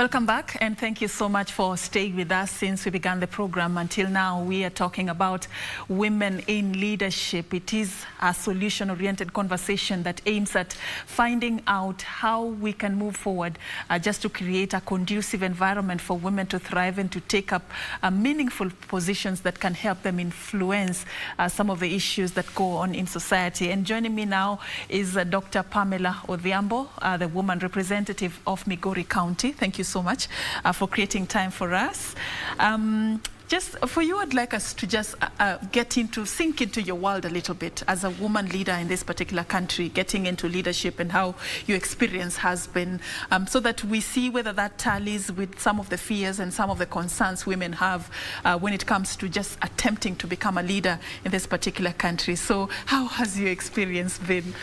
Welcome back, and thank you so much for staying with us since we began the program. Until now, we are talking about women in leadership. It is a solution-oriented conversation that aims at finding out how we can move forward just to create a conducive environment for women to thrive and to take up meaningful positions that can help them influence some of the issues that go on in society. And joining me now is Dr. Pamela Odhiambo, the woman representative of Migori County. Thank you so much for creating time for us. Just for you, I'd like us to just sink into your world a little bit as a woman leader in this particular country, getting into leadership and how your experience has been, so that we see whether that tallies with some of the fears and some of the concerns women have when it comes to just attempting to become a leader in this particular country. So how has your experience been?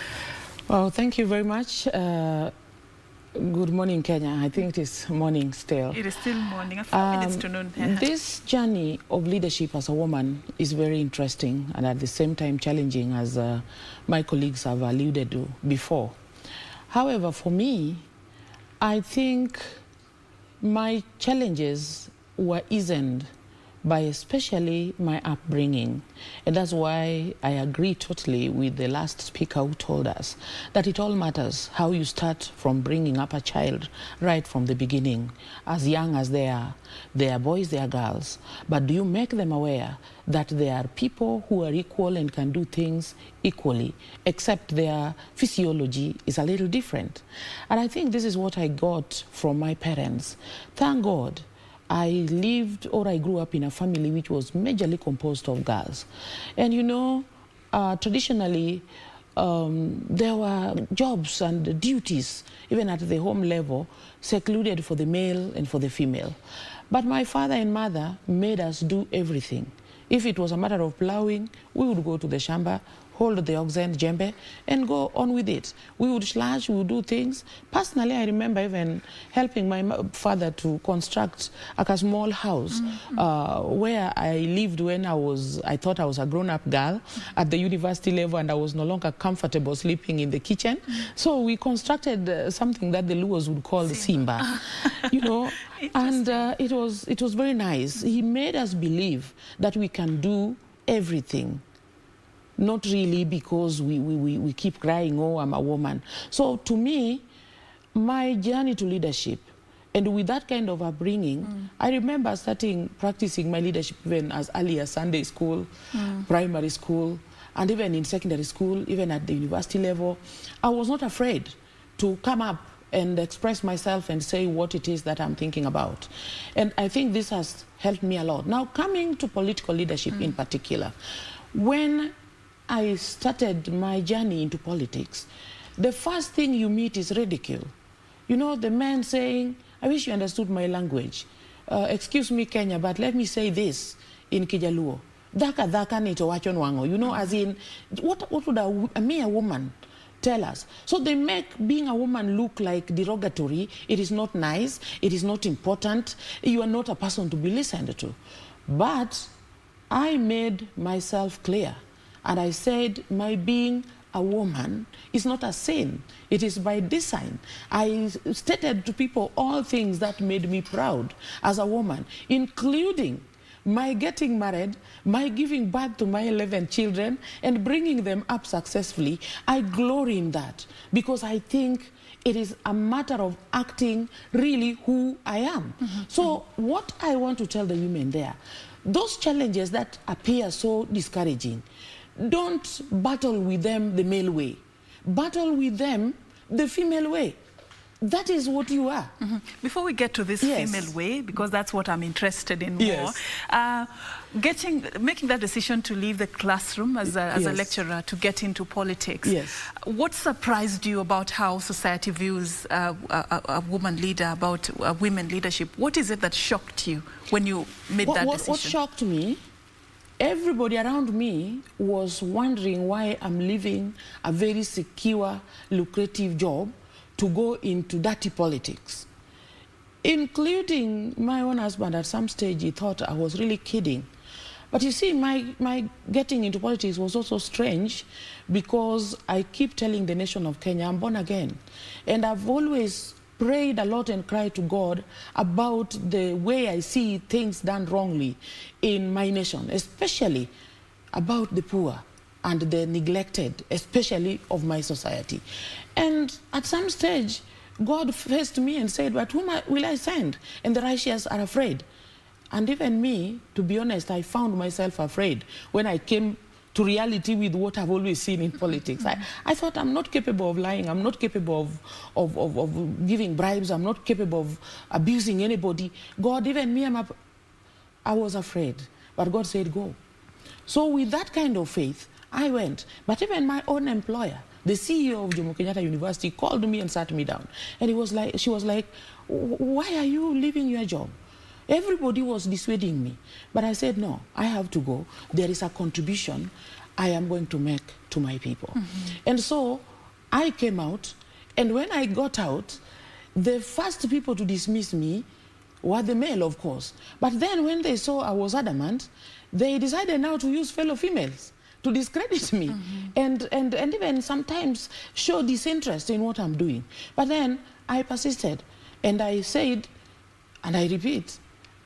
Well, thank you very much. Good morning, Kenya. I think it is morning still. It is still morning, a few minutes to noon. This journey of leadership as a woman is very interesting and at the same time challenging, as my colleagues have alluded to before. However, for me, I think my challenges were eased by especially my upbringing. And that's why I agree totally with the last speaker who told us that it all matters how you start from bringing up a child right from the beginning, as young as they are. They are boys, they are girls. But do you make them aware that they are people who are equal and can do things equally, except their physiology is a little different? And I think this is what I got from my parents. Thank God I lived, or I grew up in a family which was majorly composed of girls. And you know, traditionally, there were jobs and duties, even at the home level, secluded for the male and for the female. But my father and mother made us do everything. If it was a matter of plowing, we would go to the shamba, hold the oxen, djembe, and go on with it. We would slash, we would do things. Personally, I remember even helping my father to construct a small house where I lived when I thought I was a grown-up girl at the university level, and I was no longer comfortable sleeping in the kitchen. So we constructed something that the Luos would call the Simba, you know, and it was very nice. He made us believe that we can do everything. Not really because we keep crying, oh, I'm a woman. So to me, my journey to leadership, and with that kind of upbringing, I remember starting practicing my leadership even as early as Sunday school, primary school, and even in secondary school, even at the university level. I was not afraid to come up and express myself and say what it is that I'm thinking about. And I think this has helped me a lot. Now, coming to political leadership in particular, when I started my journey into politics, the first thing you meet is ridicule. You know, the man saying, I wish you understood my language. Excuse me, Kenya, but let me say this in Kijaluo. Daka daka nito wachon wango. You know, as in, what would a mere woman tell us? So they make being a woman look like derogatory. It is not nice. It is not important. You are not a person to be listened to. But I made myself clear. And I said, my being a woman is not a sin. It is by design. I stated to people all things that made me proud as a woman, including my getting married, my giving birth to my 11 children, and bringing them up successfully. I glory in that because I think it is a matter of acting really who I am. So what I want to tell the women there, those challenges that appear so discouraging, don't battle with them the male way. Battle with them the female way. That is what you are. Before we get to this female way, because that's what I'm interested in more, making that decision to leave the classroom as a lecturer to get into politics, what surprised you about how society views a woman leader, about women leadership? What is it that shocked you when you made that decision? What shocked me, everybody around me was wondering why I'm leaving a very secure, lucrative job to go into dirty politics. Including my own husband. At some stage, he thought I was really kidding. But you see, my getting into politics was also strange because I keep telling the nation of Kenya, I'm born again. And I've always prayed a lot and cried to God about the way I see things done wrongly in my nation, especially about the poor and the neglected, especially of my society. And at some stage, God faced me and said, but whom will I send? And the righteous are afraid. And even me, to be honest, I found myself afraid when I came to reality with what I've always seen in politics. I thought I'm not capable of lying, I'm not capable of giving bribes, I'm not capable of abusing anybody. God, even me, I was afraid. But God said, go. So with that kind of faith, I went. But even my own employer, the CEO of Jomo Kenyatta University, called me and sat me down. And she was like, why are you leaving your job? Everybody was dissuading me. But I said, no, I have to go. There is a contribution I am going to make to my people. And so I came out. And when I got out, the first people to dismiss me were the male, of course. But then when they saw I was adamant, they decided now to use fellow females to discredit me and even sometimes show disinterest in what I'm doing. But then I persisted and I said, and I repeat,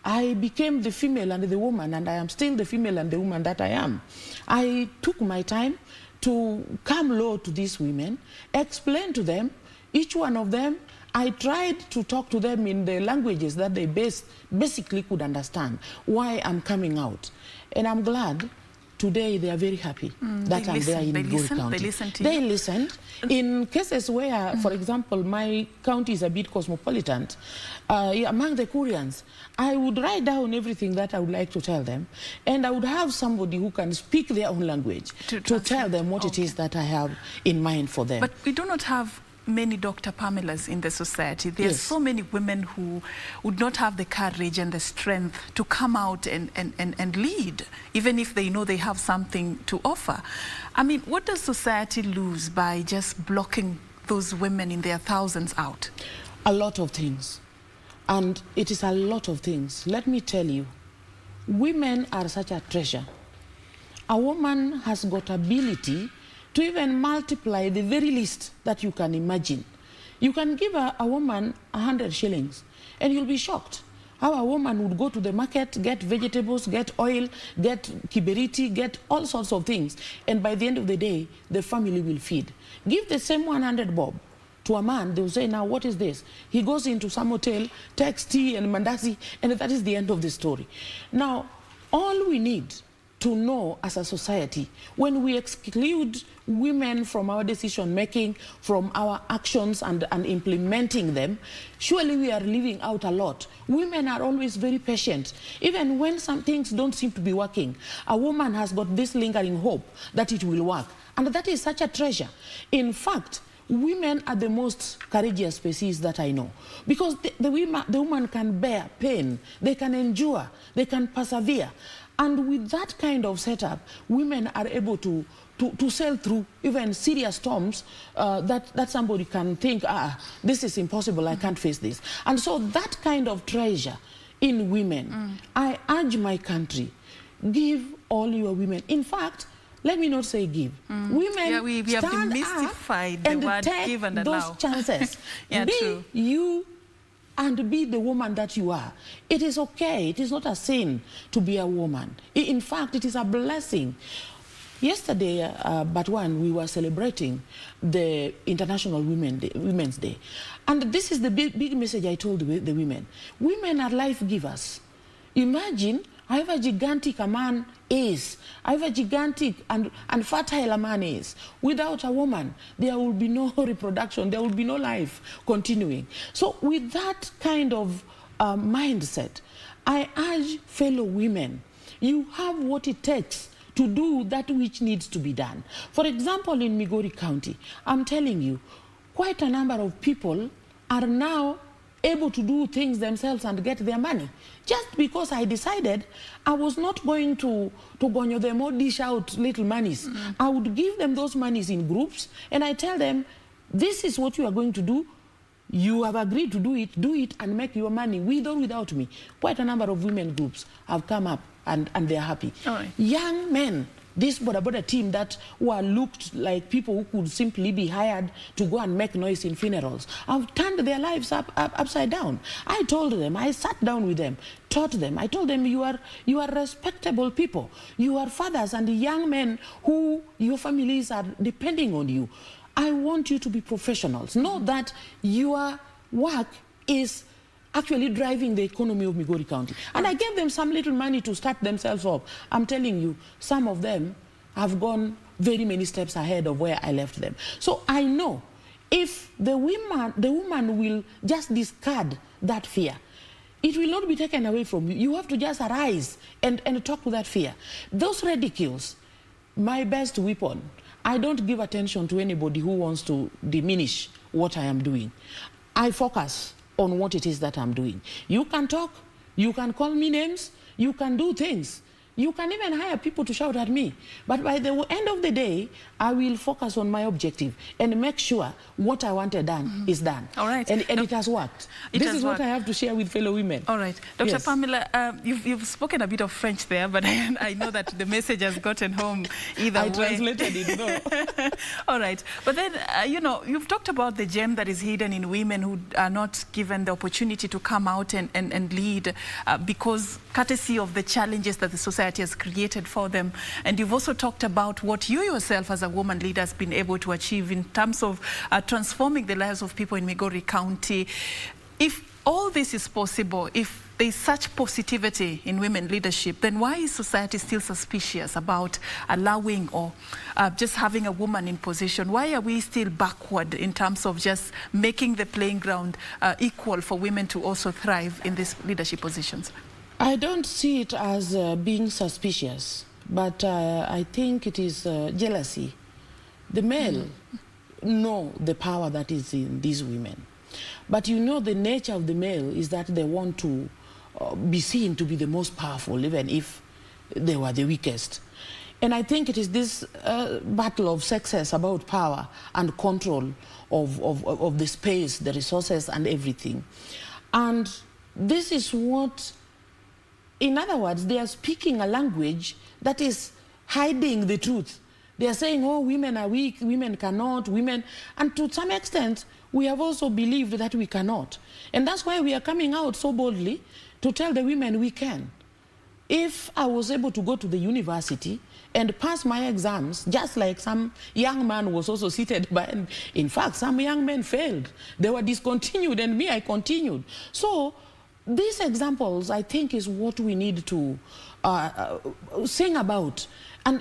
I became the female and the woman, and I am still the female and the woman that I am. I took my time to come low to these women, explain to them, each one of them. I tried to talk to them in the languages that they basically could understand why I'm coming out. And I'm glad today they are very happy that I'm there in Migori County. They listened to you? They listened. In cases where, for example, my county is a bit cosmopolitan, among the Koreans, I would write down everything that I would like to tell them, and I would have somebody who can speak their own language to tell them what it is that I have in mind for them. But we do not have many Dr. Pamelas in the society. There are so many women who would not have the courage and the strength to come out and lead, even if they know they have something to offer. I mean, what does society lose by just blocking those women in their thousands out? A lot of things. And it is a lot of things. Let me tell you, women are such a treasure. A woman has got ability to even multiply the very least that you can imagine. You can give a woman 100 shillings and you'll be shocked how a woman would go to the market, get vegetables, get oil, get kiberiti, get all sorts of things. And by the end of the day, the family will feed. Give the same 100 bob to a man, they'll say, now what is this? He goes into some hotel, takes tea and mandazi, and that is the end of the story. Now, all we need to know as a society, when we exclude women from our decision making, from our actions and implementing them, surely we are leaving out a lot. Women are always very patient. Even when some things don't seem to be working, a woman has got this lingering hope that it will work. And that is such a treasure. In fact, women are the most courageous species that I know, because the woman can bear pain, they can endure, they can persevere. And with that kind of setup, women are able to sail through even serious storms that somebody can think, this is impossible, I can't face this. And so that kind of treasure in women, I urge my country, give all your women. In fact, let me not say give. Women we have demystified the word give and allow. Those chances. Be true. You and be the woman that you are. It is okay. It is not a sin to be a woman. In fact, it is a blessing. Yesterday, we were celebrating the International Women's Day. And this is the big message I told the women. Women are life givers. Imagine however gigantic a man is, however gigantic and fertile a man is, without a woman, there will be no reproduction, there will be no life continuing. So with that kind of mindset, I urge fellow women, you have what it takes to do that which needs to be done. For example, in Migori County, I'm telling you, quite a number of people are now able to do things themselves and get their money. Just because I decided I was not going to gonyo them or dish out little monies. I would give them those monies in groups and I tell them, this is what you are going to do. You have agreed to do it and make your money with or without me. Quite a number of women groups have come up and they're happy. Right. Young men this boda team that were looked like people who could simply be hired to go and make noise in funerals. I've turned their lives upside down. I told them, I sat down with them, taught them. I told them, you are respectable people. You are fathers and young men who your families are depending on you. I want you to be professionals. Know that your work is actually driving the economy of Migori County. And I gave them some little money to start themselves up. I'm telling you, some of them have gone very many steps ahead of where I left them. So I know if the woman will just discard that fear, it will not be taken away from you. You have to just arise and talk to that fear. Those ridicules, my best weapon. I don't give attention to anybody who wants to diminish what I am doing. I focus on what it is that I'm doing. You can talk, you can call me names, you can do things. You can even hire people to shout at me. But by the end of the day, I will focus on my objective and make sure what I wanted done is done. All right. And it has worked. This is what I have to share with fellow women. All right. Dr. Yes. Pamela, you've spoken a bit of French there, but I know that the message has gotten home either way. I translated it, though. All right. But then, you know, you've talked about the gem that is hidden in women who are not given the opportunity to come out and lead because courtesy of the challenges that the society has created for them. And you've also talked about what you yourself as a woman leader has been able to achieve in terms of transforming the lives of people in Migori County. If all this is possible, if there's such positivity in women leadership, then why is society still suspicious about allowing or just having a woman in position? Why are we still backward in terms of just making the playing ground equal for women to also thrive in these leadership positions? I don't see it as being suspicious, but I think it is jealousy. The male know the power that is in these women. But you know the nature of the male is that they want to be seen to be the most powerful, even if they were the weakest. And I think it is this battle of sexes about power and control of the space, the resources and everything. And this is what, in other words, they are speaking a language that is hiding the truth. They are saying, oh, women are weak, women cannot, women... And to some extent, we have also believed that we cannot. And that's why we are coming out so boldly to tell the women we can. If I was able to go to the university and pass my exams, just like some young man was also seated by, and in fact, some young men failed. They were discontinued, and me, I continued. So these examples, I think, is what we need to sing about. And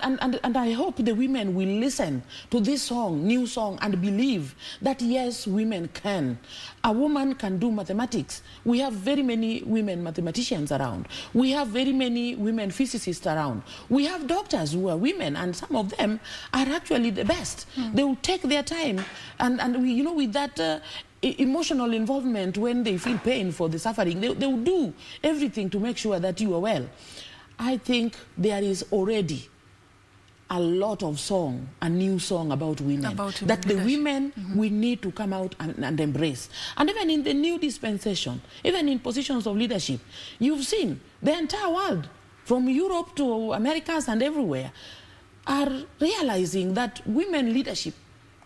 I hope the women will listen to this song, new song, and believe that, yes, women can. A woman can do mathematics. We have very many women mathematicians around. We have very many women physicists around. We have doctors who are women, and some of them are actually the best. They will take their time, and we, you know, with that emotional involvement when they feel pain for the suffering, they will do everything to make sure that you are well. I think there is already a lot of song, a new song about women, that the women we need to come out and embrace. And even in the new dispensation, even in positions of leadership, you've seen the entire world, from Europe to Americas and everywhere, are realizing that women leadership,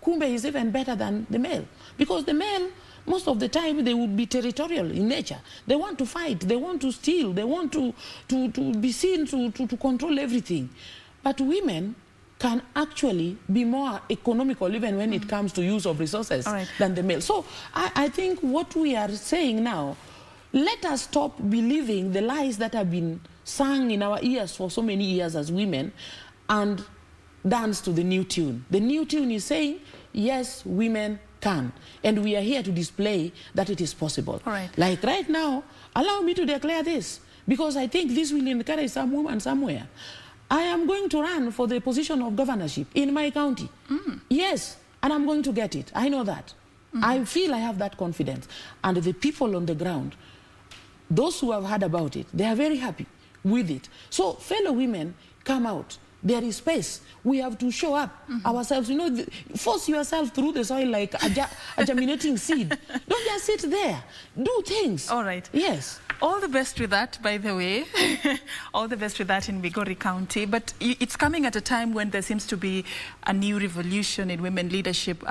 kumbe, is even better than the male. Because the male, most of the time, they would be territorial in nature. They want to fight, they want to steal, they want to be seen to control everything. But women can actually be more economical even when it comes to use of resources than the male. So I think what we are saying now, let us stop believing the lies that have been sung in our ears for so many years as women and dance to the new tune. The new tune is saying, yes, women can. And we are here to display that it is possible. Like right now, allow me to declare this, because I think this will encourage some woman somewhere. I am going to run for the position of governorship in my county. Yes, and I'm going to get it. I know that. I feel I have that confidence. And the people on the ground, those who have heard about it, they are very happy with it. So fellow women, come out. There is space. We have to show up ourselves. You know, force yourself through the soil like a germinating seed. Don't just sit there. Do things. All right. Yes. All the best with that, by the way. All the best with that in Migori County. But it's coming at a time when there seems to be a new revolution in women leadership.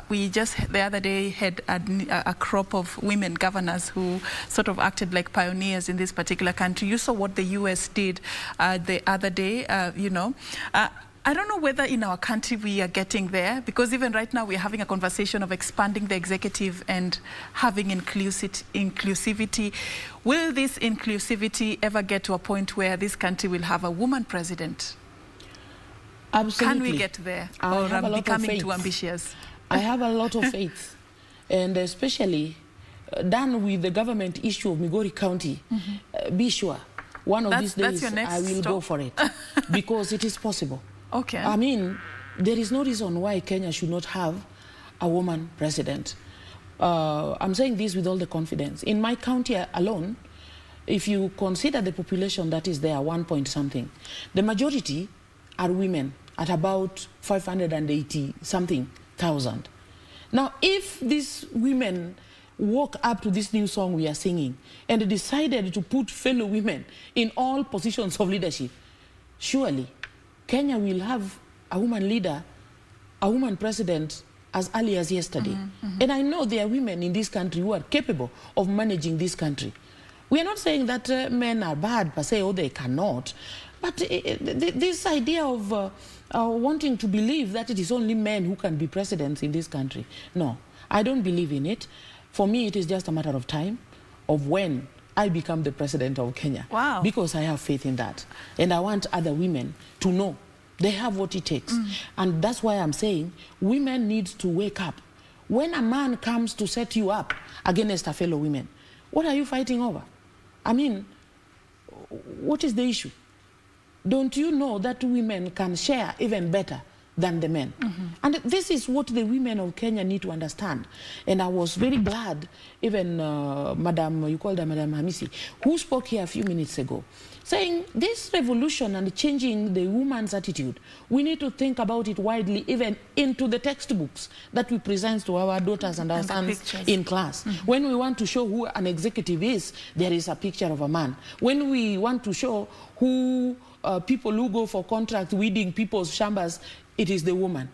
We just the other day had a crop of women governors who sort of acted like pioneers in this particular country. You saw what the US did the other day, you know. I don't know whether in our country we are getting there, because even right now we're having a conversation of expanding the executive and having inclusivity. Will this inclusivity ever get to a point where this country will have a woman president? Absolutely. Can we get there? Or am I becoming too ambitious? I have a lot of faith, and especially done with the government issue of Migori County. Be sure, one of these days I will go for it, because it is possible. Okay. I mean, there is no reason why Kenya should not have a woman president. I'm saying this with all the confidence. In my county alone, if you consider the population that is there, 1 point something, the majority are women at about 580 something thousand. Now, if these women woke up to this new song we are singing and decided to put fellow women in all positions of leadership, surely Kenya will have a woman leader, a woman president as early as yesterday. And I know there are women in this country who are capable of managing this country. We are not saying that men are bad per se, or they cannot. But this idea of wanting to believe that it is only men who can be presidents in this country, no, I don't believe in it. For me, it is just a matter of time, of when I become the president of Kenya. Wow. Because I have faith in that. And I want other women to know they have what it takes. And that's why I'm saying women need to wake up. When a man comes to set you up against a fellow woman, what are you fighting over? I mean, what is the issue? Don't you know that women can share even better than the men? And this is what the women of Kenya need to understand. And I was very glad, even Madam, you called her Madam Hamisi, who spoke here a few minutes ago, saying this revolution and changing the woman's attitude, we need to think about it widely, even into the textbooks that we present to our daughters and our sons in class. When we want to show who an executive is, there is a picture of a man. When we want to show who people who go for contract weeding people's chambers, it is the woman.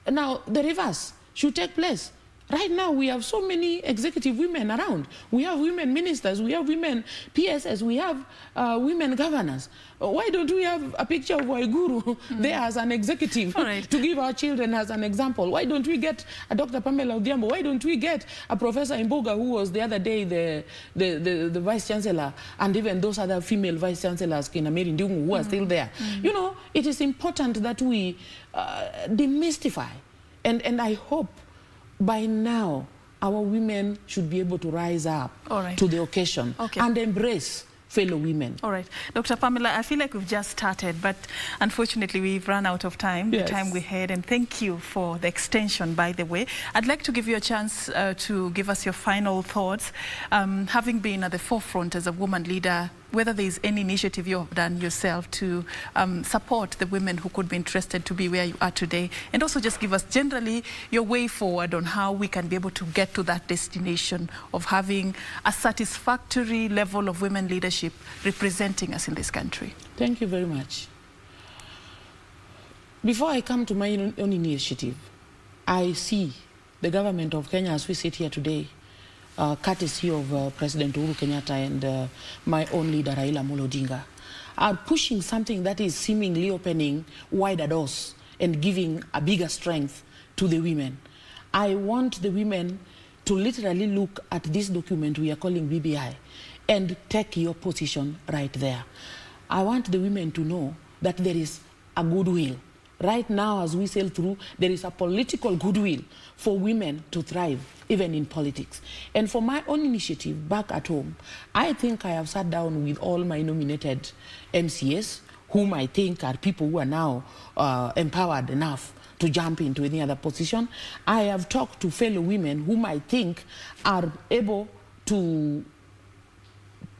Now, the reverse should take place. Right now, we have so many executive women around. We have women ministers, we have women PSS, we have women governors. Why don't we have a picture of Waiguru there as an executive to give our children as an example? Why don't we get a Dr. Pamela Odhiambo? Why don't we get a Professor Imboga, who was the other day the Vice Chancellor, and even those other female Vice Chancellors, Kina Mary Ndungu, who are still there? You know, it is important that we demystify. And I hope by now, our women should be able to rise up to the occasion and embrace fellow women. All right. Dr. Pamela, I feel like we've just started, but unfortunately we've run out of time, the time we had, and thank you for the extension, by the way. I'd like to give you a chance to give us your final thoughts, having been at the forefront as a woman leader, whether there is any initiative you have done yourself to support the women who could be interested to be where you are today, and also just give us generally your way forward on how we can be able to get to that destination of having a satisfactory level of women leadership representing us in this country. Thank you very much. Before I come to my own initiative, I see the government of Kenya as we sit here today, courtesy of President Uhuru Kenyatta and my own leader Raila Amolo Odinga, are pushing something that is seemingly opening wider doors and giving a bigger strength to the women. I want the women to literally look at this document we are calling BBI and take your position right there. I want the women to know that there is a goodwill. Right now, as we sail through, there is a political goodwill for women to thrive, even in politics. And for my own initiative back at home, I think I have sat down with all my nominated MCAs, whom I think are people who are now empowered enough to jump into any other position. I have talked to fellow women whom I think are able to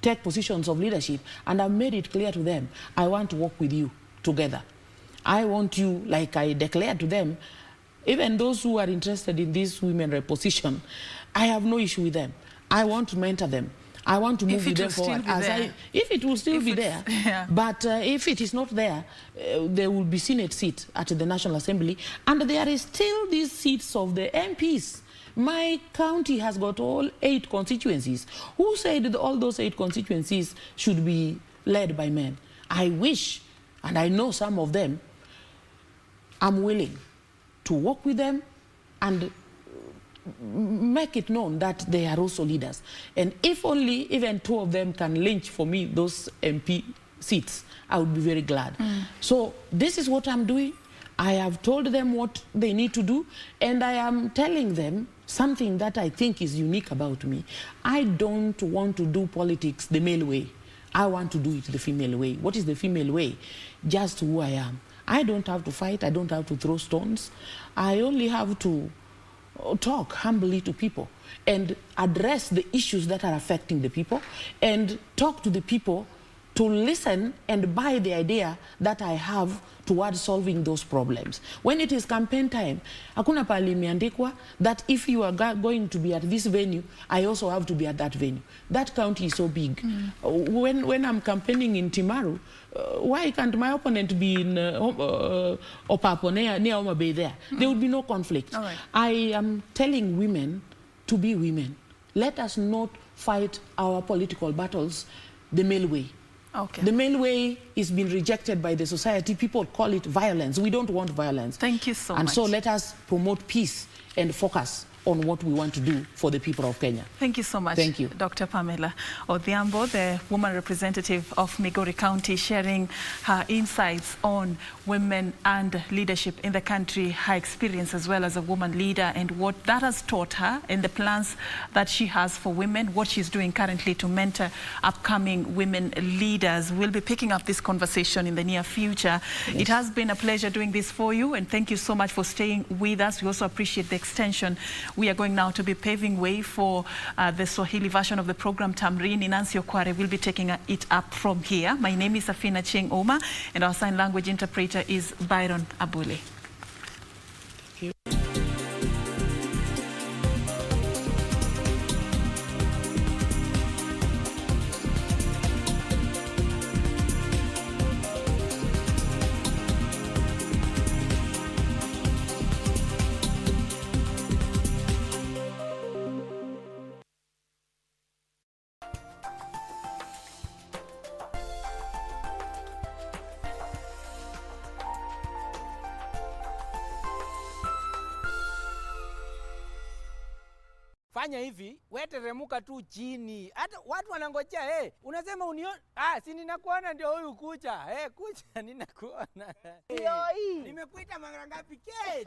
take positions of leadership, and I've made it clear to them, I want to work with you together. I want you, like I declared to them, even those who are interested in this women rep position, I have no issue with them. I want to mentor them. I want to move with them forward. If it will still be there, yeah. But if it is not there, there will be Senate seat at the National Assembly, and there is still these seats of the MPs. My county has got all 8 constituencies. Who said that all those 8 constituencies should be led by men? I wish, and I know some of them, I'm willing to work with them and make it known that they are also leaders. And if only even 2 of them can lynch for me those MP seats, I would be very glad. So this is what I'm doing. I have told them what they need to do, and I am telling them something that I think is unique about me. I don't want to do politics the male way. I want to do it the female way. What is the female way? Just who I am. I don't have to fight. I don't have to throw stones. I only have to talk humbly to people and address the issues that are affecting the people and talk to the people to listen and buy the idea that I have towards solving those problems. When it is campaign time, hakuna pahali imeandikwa that if you are going to be at this venue, I also have to be at that venue. That county is so big. When I'm campaigning in Timaru, why can't my opponent be in Opapo near Homa Bay there? There would be no conflict. Right. I am telling women to be women. Let us not fight our political battles the male way. Okay. The male way is being rejected by the society. People call it violence. We don't want violence. Thank you so much. And so let us promote peace and focus on what we want to do for the people of Kenya. Thank you so much. Thank you. Dr. Pamela Odhiambo, the woman representative of Migori County, sharing her insights on women and leadership in the country, her experience as well as a woman leader, and what that has taught her, and the plans that she has for women, what she's doing currently to mentor upcoming women leaders. We'll be picking up this conversation in the near future. Yes. It has been a pleasure doing this for you, and thank you so much for staying with us. We also appreciate the extension. We are going now to be paving way for the Swahili version of the program, Tamrin. Nancy Okware will be taking it up from here. My name is Serfine Achieng, and our sign language interpreter is Byron Abule. Fanya hivi, wewe teremuka tu chini. Hata watu wanangojea, unasema unione, si ninakuona ndio huyu kucha. Kucha ninakuona. Yoi. Nimekuita mara ngapi Kate?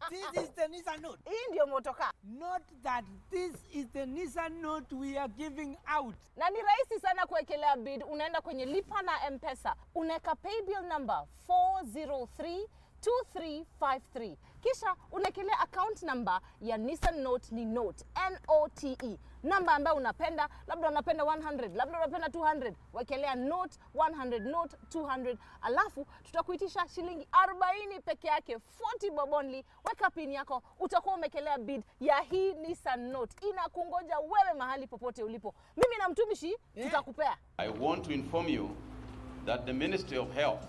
This is the Nissan Note. Hii ndio motoka. Not that this is the Nissan Note we are giving out. Na ni rahisi sana kuwekelea bid. Unaenda kwenye lipa na M-Pesa. Unaweka paybill number 4032353. Kisha unakelea account number ya Nissan Note ni Note, N-O-T-E. Namba ambayo unapenda, labda unapenda 100, labda unapenda 200. Wekelea Note 100, Note 200. Alafu tutakuitisha shilingi 40 peke yake, 40 bob only. Weka pin yako, utakuwa umekelea bid ya hii Nissan Note. Inakungoja wewe mahali popote ulipo. Mimi na mtumishi tutakupea. I want to inform you that the Ministry of Health